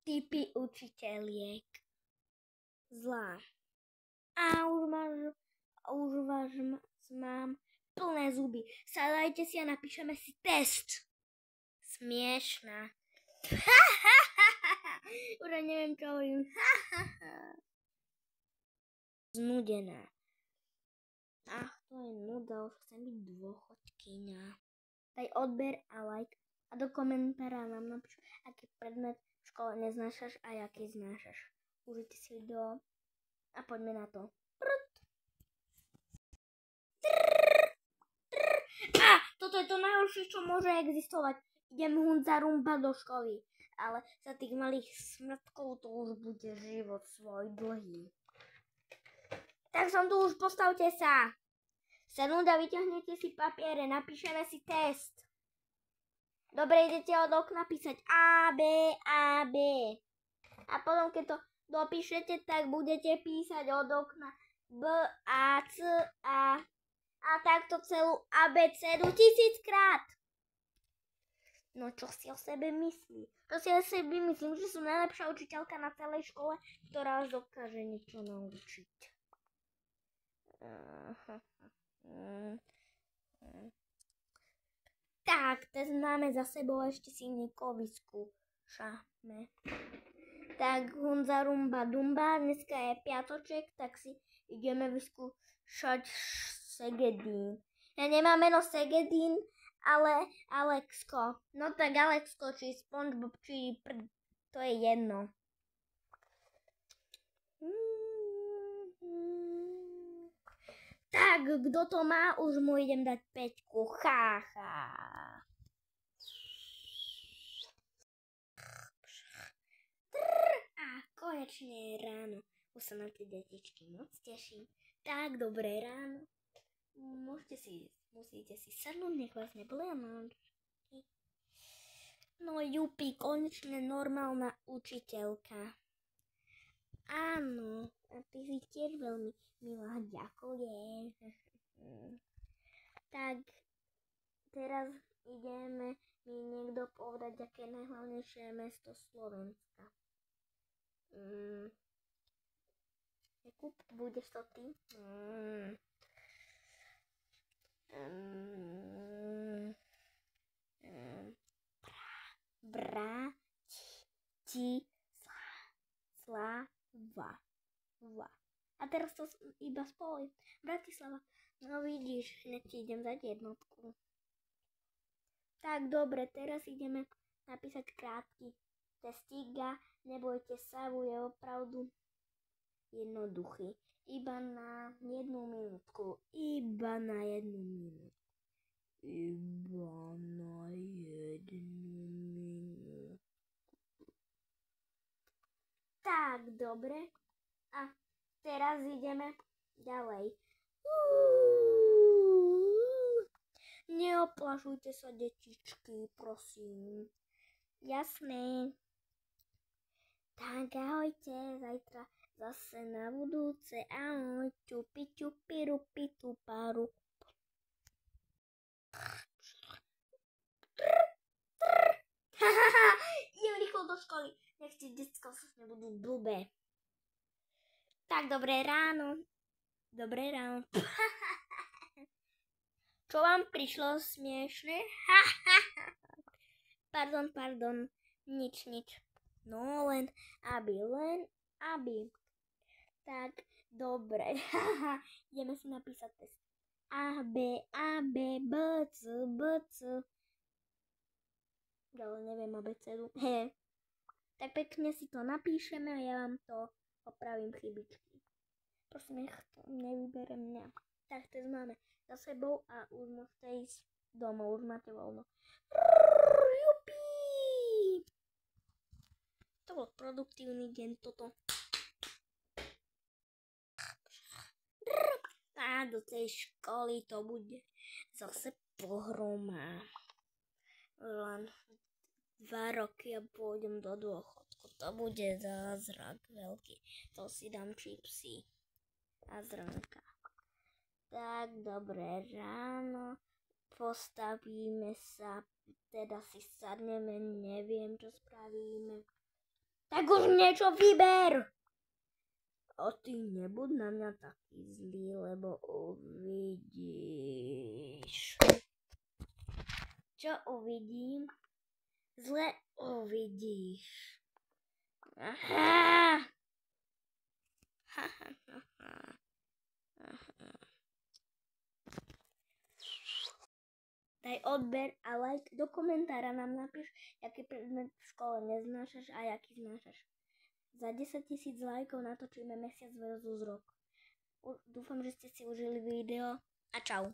typy učiteľiek. Zlá. A už vás mám plné zuby. Sadajte si a napíšeme si test. Smiešná. Už neviem, čo hovorím. Znudená. Ach, to je nuda, už chcem byť dôchodkyňa. Daj odber a like a do komentára nám napíš, aký predmet v škole neznášaš a aký znášaš. Užite si video a poďme na to. Toto je to najhoršie, čo môže existovať. Idem Hunza Rumba do školy. Ale za tých malých smrtkov to už bude život svoj dlhý. Tak som tu už, postavte sa. Sednúť a vyťahnete si papiere, napíšeme si test. Dobre, idete od okna písať A, B, A, B. A potom, keď to dopíšete, tak budete písať od okna B, A, C, A. A takto celú abecedu 1000-krát. No čo si o sebe myslí? Čo si o sebe myslím, že som najlepšia učiteľka na celej škole, ktorá vás dokáže niečo naučiť. Tak, test máme za sebou, ešte si niekoho vyskúšame. Tak Hunza Rumba Dumba, dneska je piatoček, tak si ideme vyskúšať Segedín. Ja nemám meno Segedín, ale Alexko. No tak Alexko, či SpongeBob, či to je jedno. Tak, kto to má, už mu idem dať 5. A konečne je ráno. Už sa na tie detičky moc teším. Tak, dobré ráno. Musíte si sadnúť, nech vás nebolia nožky. No Jupi, konečne normálna učiteľka. Áno, a ty si tiež veľmi milá, ďakujem. Tak, teraz ideme mi niekto povedať, aké je najhlavnejšie mesto Slovenska. Jakub, budeš to ty? Bratislava. A teraz to iba spoj. Bratislava. No vidíš, hneď ti idem dať jednotku. Tak dobre, teraz ideme napísať krátky testík a nebojte sa, bude opravdu jednoduchý. Iba na 1 minútku. Iba na 1 minútku. Tak, dobre. A teraz ideme ďalej. Neoplašujte sa, detičky, prosím. Jasné. Tak, ahojte, zajtra zase na budúce. Ahoj, čupi, čupi, rupi, tuparu. Idem rýchlo do školy. Nech ti decko nebudú blbé. Tak, dobré ráno. Dobré ráno. Čo vám prišlo smiešne? Pardon. Nič. No, len aby. Tak, dobre. Ideme si napísať test. A, B, B, C. Ale neviem abecedu. Tak pekne si to napíšeme a ja vám to opravím chybičky. Prosím, nech to nevybere mňa. Tak test máme za sebou a už môžete ísť domov, už máte voľno. Jupi! To bol produktívny deň toto. A do tej školy to bude zase pohroma. Len 2 roky a pôjdem do dôchodku. To bude zázrak veľký. To si dám čipsy a zrnka. Tak, dobré ráno. Postavíme sa, teda si sadneme, neviem, čo spravíme. Tak už niečo vyber. A ty nebud na mňa taký zlý, lebo uvidíš. Čo uvidím? Zle uvidíš. Aha. Daj odber a like, do komentára nám napíš, aký predmet v škole neznášaš a aký znášaš. Za 10 000 lajkov natočíme mesiac versus rok. Dúfam, že ste si užili video a čau.